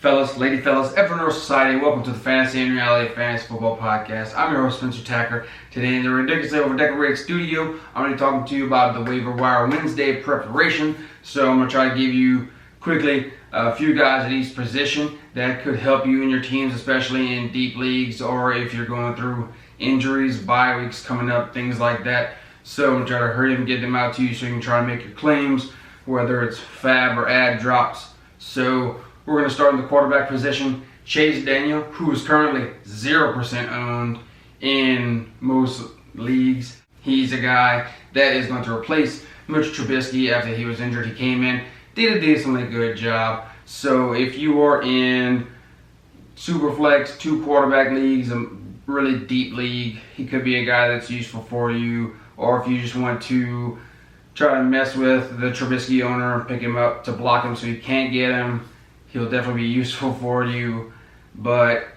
Fellas, lady fellas, everyone in our society, welcome to the Fantasy and Reality Fantasy Football Podcast. I'm your host, Spencer Tacker. Today in the ridiculously overdecorated studio, I'm going to be talking to you about the Waiver Wire Wednesday preparation. So I'm going to try to give you quickly a few guys at each position that could help you in your teams, especially in deep leagues or if you're going through injuries, bye weeks coming up, things like that. So I'm going to try to hurry and get them out to you so you can try to make your claims, whether it's FAAB or ad drops. So we're going to start in the quarterback position. Chase Daniel, who is currently 0% owned in most leagues. He's a guy that is going to replace Mitch Trubisky after he was injured. He came in, did a decently good job. So if you are in Superflex, 2 quarterback leagues, a really deep league, he could be a guy that's useful for you. Or if you just want to try to mess with the Trubisky owner, pick him up to block him so you can't get him, he'll definitely be useful for you, but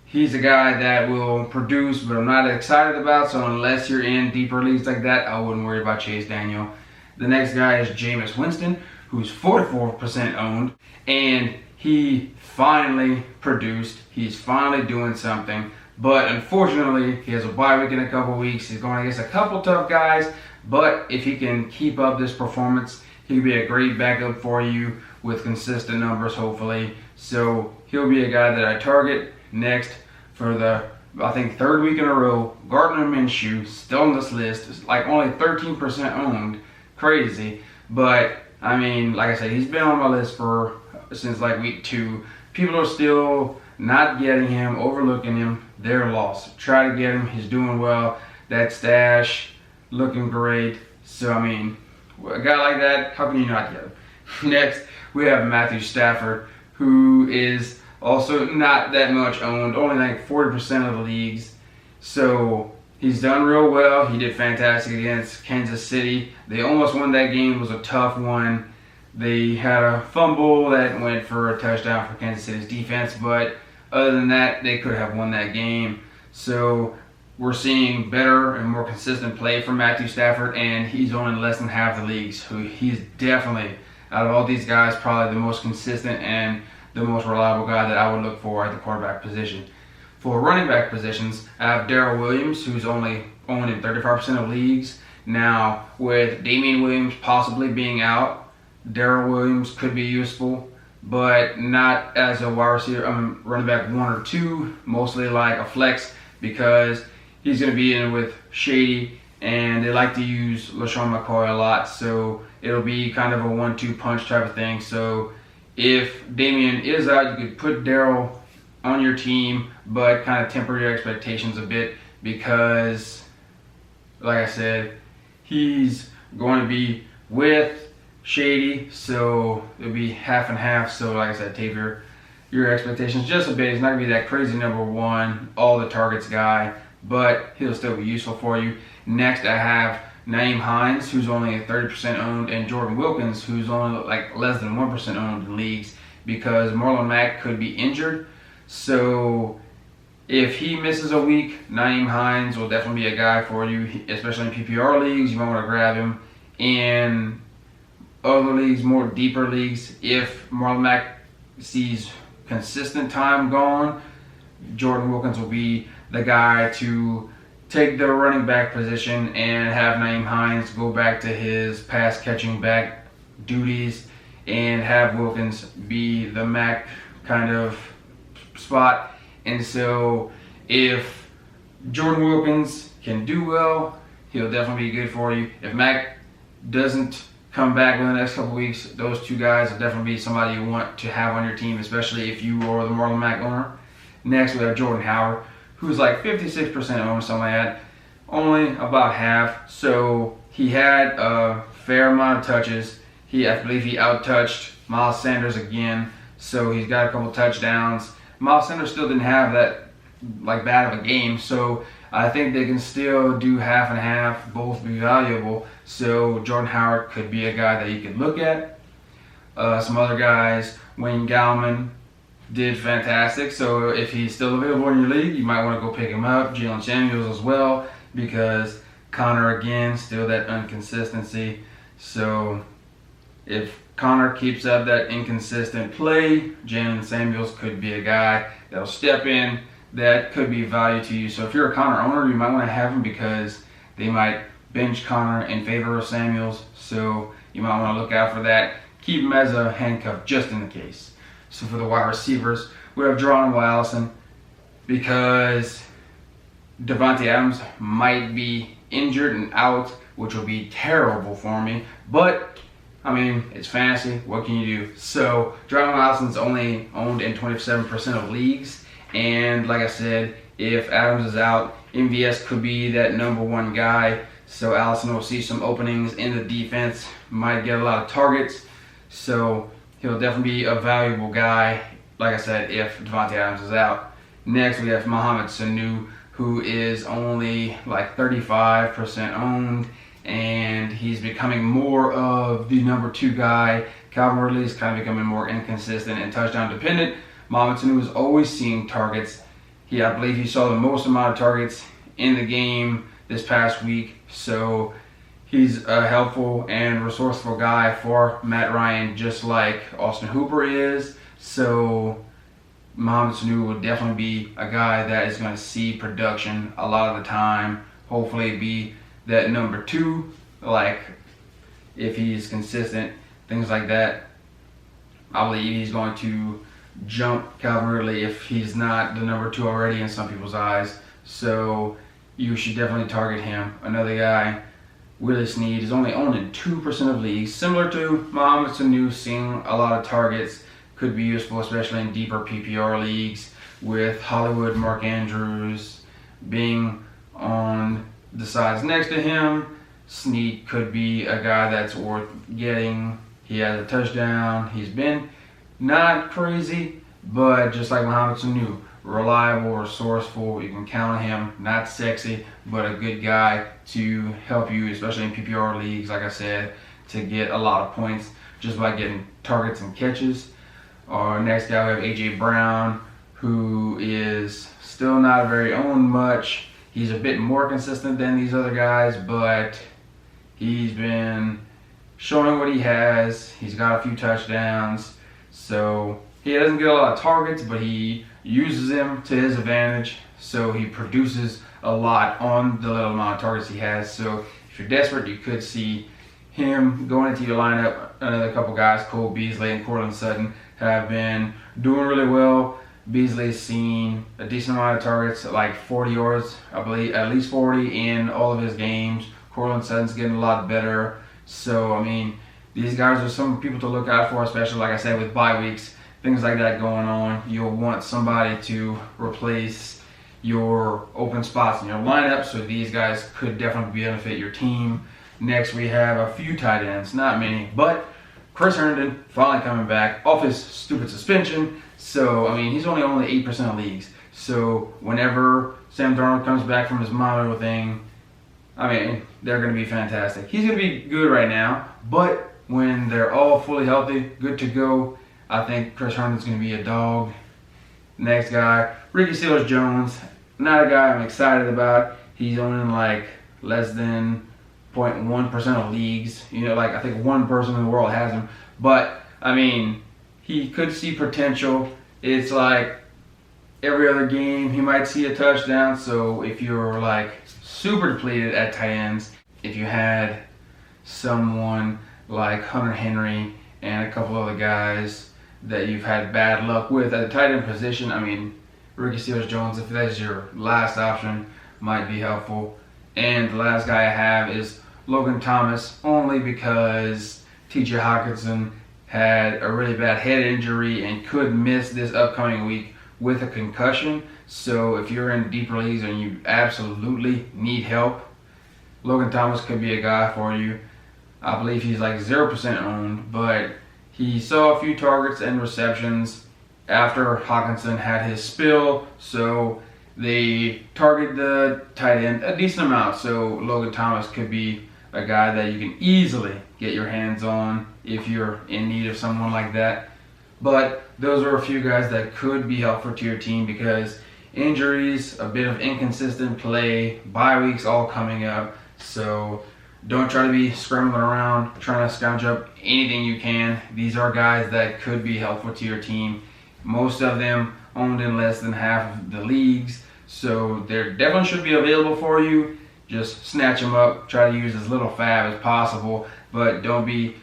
he's a guy that will produce, but I'm not excited about, so unless you're in deeper leagues like that, I wouldn't worry about Chase Daniel. The next guy is Jameis Winston, who's 44% owned, and he finally produced. He's finally doing something, but unfortunately, he has a bye week in a couple weeks. He's going against a couple tough guys, but if he can keep up this performance, he'll be a great backup for you with consistent numbers, hopefully. So he'll be a guy that I target. Next, for the, I think, 3rd week in a row, Gardner Minshew, still on this list. It's like only 13% owned. Crazy. But, I mean, like I said, he's been on my list since like week 2. People are still not getting him, overlooking him. They're lost. Try to get him. He's doing well. That stash looking great. So, I mean, a guy like that, how can you not get him? Next, we have Matthew Stafford, who is also not that much owned, only like 40% of the leagues. So he's done real well. He did fantastic against Kansas City. They almost won that game. It was a tough one. They had a fumble that went for a touchdown for Kansas City's defense, but other than that, they could have won that game. So we're seeing better and more consistent play from Matthew Stafford, and he's only less than half the leagues. So he's definitely, out of all these guys, probably the most consistent and the most reliable guy that I would look for at the quarterback position. For running back positions, I have Darrell Williams, who's only owned in 35% of leagues. Now, with Damian Williams possibly being out, Darrell Williams could be useful, but not as a wide receiver, running back 1 or 2, mostly like a flex, because he's going to be in with Shady, and they like to use LaShawn McCoy a lot, so it'll be kind of a 1-2 punch type of thing. So if Damian is out, you could put Darrell on your team, but kind of temper your expectations a bit because, like I said, he's going to be with Shady, so it'll be half and half. So like I said, taper your expectations just a bit. He's not going to be that crazy number 1, all the targets guy, but he'll still be useful for you. Next, I have Nyheim Hines, who's only 30% owned, and Jordan Wilkins, who's only like less than 1% owned in leagues because Marlon Mack could be injured. So if he misses a week, Nyheim Hines will definitely be a guy for you, especially in PPR leagues. You might want to grab him. In other leagues, more deeper leagues, if Marlon Mack sees consistent time gone, Jordan Wilkins will be the guy to take the running back position and have Nyheim Hines go back to his pass catching back duties and have Wilkins be the Mac kind of spot. And so if Jordan Wilkins can do well, he'll definitely be good for you. If Mac doesn't come back in the next couple weeks, those 2 guys will definitely be somebody you want to have on your team, especially if you are the Marlon Mack owner. Next, we have Jordan Howard, who's like 56% owned, something like that, only about half. So he had a fair amount of touches. I believe he out-touched Miles Sanders again, so he's got a couple touchdowns. Miles Sanders still didn't have that like bad of a game, so I think they can still do half and half, both be valuable. So Jordan Howard could be a guy that you could look at. Some other guys, Wayne Gallman did fantastic, so if he's still available in your league, you might want to go pick him up. Jalen Samuels as well, because Connor, again, still that inconsistency. So if Connor keeps up that inconsistent play, Jalen Samuels could be a guy that'll step in that could be value to you. So if you're a Connor owner, you might want to have him because they might bench Connor in favor of Samuels. So you might want to look out for that. Keep him as a handcuff just in the case. So for the wide receivers, we have Geronimo Allison because Davante Adams might be injured and out, which will be terrible for me. But I mean, it's fantasy. What can you do? So Geronimo Allison's only owned in 27% of leagues, and like I said, if Adams is out, MVS could be that #1 guy. So Allison will see some openings in the defense, might get a lot of targets. So he'll definitely be a valuable guy, like I said, if Davante Adams is out. Next, we have Mohamed Sanu, who is only like 35% owned, and he's becoming more of the #2 guy. Calvin Ridley is kind of becoming more inconsistent and touchdown dependent. Mohamed Sanu is always seeing targets. I believe he saw the most amount of targets in the game this past week, so he's a helpful and resourceful guy for Matt Ryan, just like Austin Hooper is. So Mohamed Sanu will definitely be a guy that is going to see production a lot of the time. Hopefully be that #2, like if he's consistent, things like that. I believe he's going to jump Calvin Ridley if he's not the #2 already in some people's eyes. So you should definitely target him. Another guy, Willie Snead, is only owned in 2% of leagues. Similar to Mohamed Sanu, seeing a lot of targets, could be useful, especially in deeper PPR leagues with Hollywood, Mark Andrews being on the sides next to him. Snead could be a guy that's worth getting. He has a touchdown. He's been not crazy, but just like Mohamed Sanu, reliable, resourceful. You can count on him. Not sexy, but a good guy to help you, especially in PPR leagues, like I said, to get a lot of points just by getting targets and catches. Our next guy, we have A.J. Brown, who is still not very owned much. He's a bit more consistent than these other guys, but he's been showing what he has. He's got a few touchdowns. So he doesn't get a lot of targets, but he uses them to his advantage. So he produces a lot on the little amount of targets he has. So if you're desperate, you could see him going into your lineup. Another couple guys, Cole Beasley and Courtland Sutton, have been doing really well. Beasley's seen a decent amount of targets, like 40 yards, I believe, at least 40 in all of his games. Courtland Sutton's getting a lot better. So, I mean, these guys are some people to look out for, especially, like I said, with bye weeks, things like that going on. You'll want somebody to replace your open spots in your lineup, so these guys could definitely benefit your team. Next, we have a few tight ends, not many, but Chris Herndon finally coming back off his stupid suspension. So, I mean, he's only 8% of leagues. So, whenever Sam Darnold comes back from his monitor thing, I mean, they're going to be fantastic. He's going to be good right now, but when they're all fully healthy, good to go, I think Chris Herndon's going to be a dog. Next guy, Ricky Seals-Jones. Not a guy I'm excited about. He's only in like less than 0.1% of leagues. You know, like I think one person in the world has him. But, I mean, he could see potential. It's like every other game he might see a touchdown. So if you're like super depleted at tight ends, if you had someone like Hunter Henry and a couple other guys that you've had bad luck with at the tight end position, I mean, Ricky Seals-Jones, if that's your last option, might be helpful. And the last guy I have is Logan Thomas, only because T.J. Hockenson had a really bad head injury and could miss this upcoming week with a concussion. So if you're in deeper leagues and you absolutely need help, Logan Thomas could be a guy for you. I believe he's like 0% owned, but he saw a few targets and receptions after Hockenson had his spill, so they target the tight end a decent amount. So Logan Thomas could be a guy that you can easily get your hands on if you're in need of someone like that. But those are a few guys that could be helpful to your team because injuries, a bit of inconsistent play, bye weeks all coming up. So Don't try to be scrambling around trying to scrounge up anything you can. These are guys that could be helpful to your team. Most of them owned in less than half of the leagues, so they definitely should be available for you. Just snatch them up. Try to use as little FAAB as possible, but don't be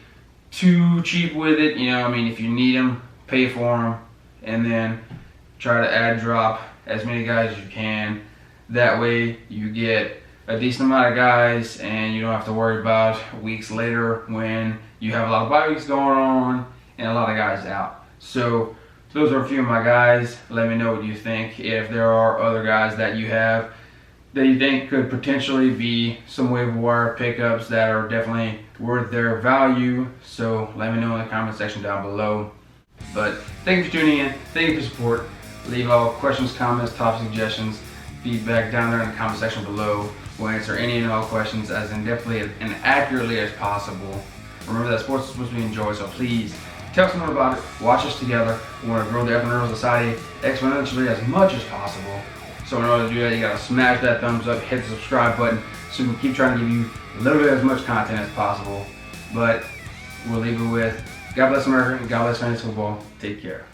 too cheap with it. You know, I mean, if you need them, pay for them, and then try to add drop as many guys as you can. That way you get a decent amount of guys and you don't have to worry about weeks later when you have a lot of bye weeks going on and a lot of guys out. So those are a few of my guys. Let me know what you think. If there are other guys that you have that you think could potentially be some waiver wire pickups that are definitely worth their value, so let me know in the comment section down below. But thank you for tuning in. Thank you for support. Leave all questions, comments, top suggestions, feedback down there in the comment section below. We'll answer any and all questions as in-depthly and accurately as possible. Remember that sports is supposed to be enjoyed, so please tell someone about it. Watch us together. We want to grow the FAAB Society exponentially as much as possible. So in order to do that, you gotta smash that thumbs up, hit the subscribe button, so we can keep trying to give you literally as much content as possible. But we'll leave it with God bless America and God bless fantasy football. Take care.